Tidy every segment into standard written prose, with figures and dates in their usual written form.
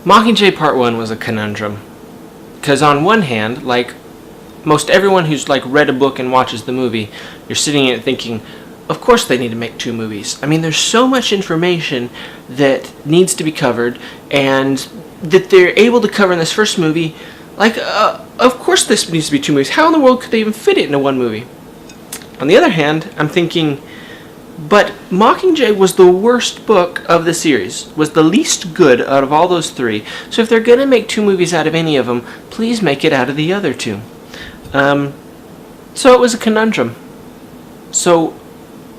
Mockingjay Part 1 was a conundrum. Because on one hand, like most everyone who's like read a book and watches the movie, you're sitting in it thinking, of course they need to make 2 movies. I mean, there's so much information that needs to be covered, and that they're able to cover in this first movie. Like, of course this needs to be 2 movies. How in the world could they even fit it into 1 movie? On the other hand, I'm thinking, but Mockingjay was the worst book of the series, was the least good out of all those 3. So if they're going to make 2 movies out of any of them, please make it out of the other 2. So it was a conundrum. So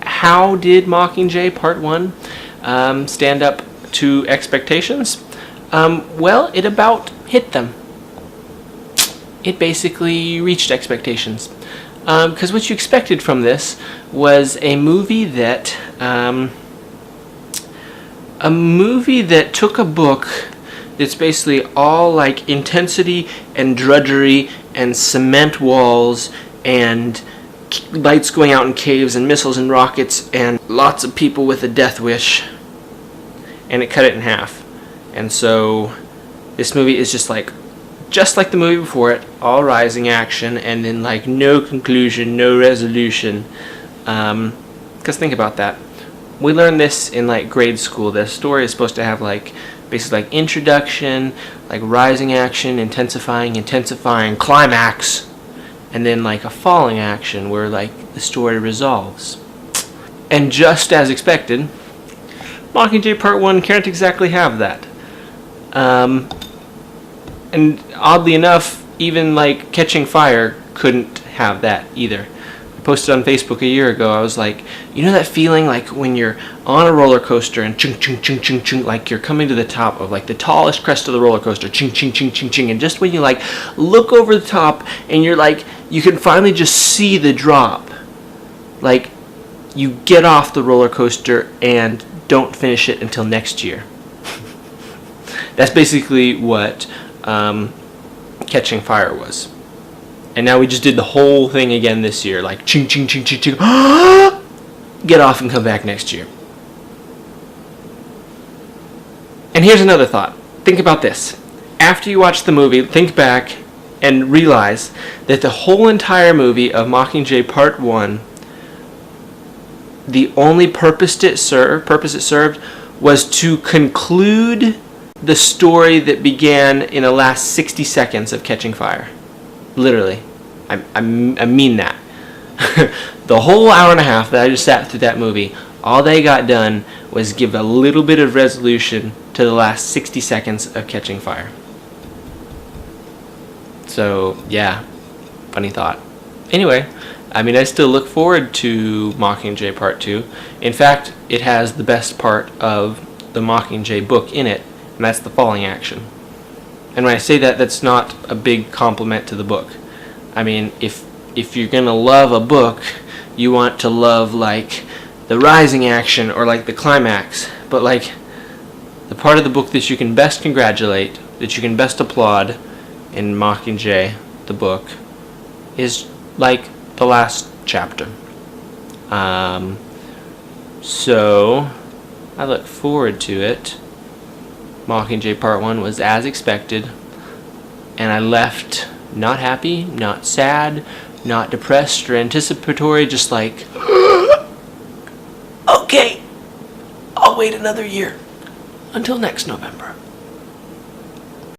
how did Mockingjay Part 1 stand up to expectations? Well, it about hit them. It basically reached expectations. Because what you expected from this was a movie that took a book that's basically all like intensity and drudgery and cement walls and lights going out in caves and missiles and rockets and lots of people with a death wish, and it cut it in half. And so this movie is just like the movie before it, all rising action, and then like no conclusion, no resolution. Because think about that. We learned this in like grade school. The story is supposed to have like basically like introduction, like rising action, intensifying, climax, and then like a falling action where like the story resolves. And just as expected, Mockingjay Part 1 can't exactly have that. And oddly enough, even like Catching Fire couldn't have that either. I posted on Facebook a year ago, I was like, you know that feeling like when you're on a roller coaster and chung chung chung chung chung, like you're coming to the top of like the tallest crest of the roller coaster, chung chung chung chung chung, and just when you like look over the top and you're like, you can finally just see the drop. Like you get off the roller coaster and don't finish it until next year. That's basically what Catching Fire was. And now we just did the whole thing again this year, like ching ching ching ching ching, get off and come back next year. And here's another thought. Think about this. After you watch the movie, think back and realize that the whole entire movie of Mockingjay Part 1, the only purpose it served was to conclude the story that began in the last 60 seconds of Catching Fire. Literally. I mean that. The whole hour and a half that I just sat through that movie, all they got done was give a little bit of resolution to the last 60 seconds of Catching Fire. So, yeah. Funny thought. Anyway, I mean, I still look forward to Mockingjay Part 2. In fact, it has the best part of the Mockingjay book in it, and that's the falling action. And when I say that, that's not a big compliment to the book. I mean, if you're gonna love a book, you want to love like the rising action or like the climax. But like the part of the book that you can best congratulate, that you can best applaud in Mockingjay, the book, is like the last chapter. So I look forward to it. Mockingjay Part 1 was as expected, and I left not happy, not sad, not depressed or anticipatory, just like, okay, I'll wait another year until next November.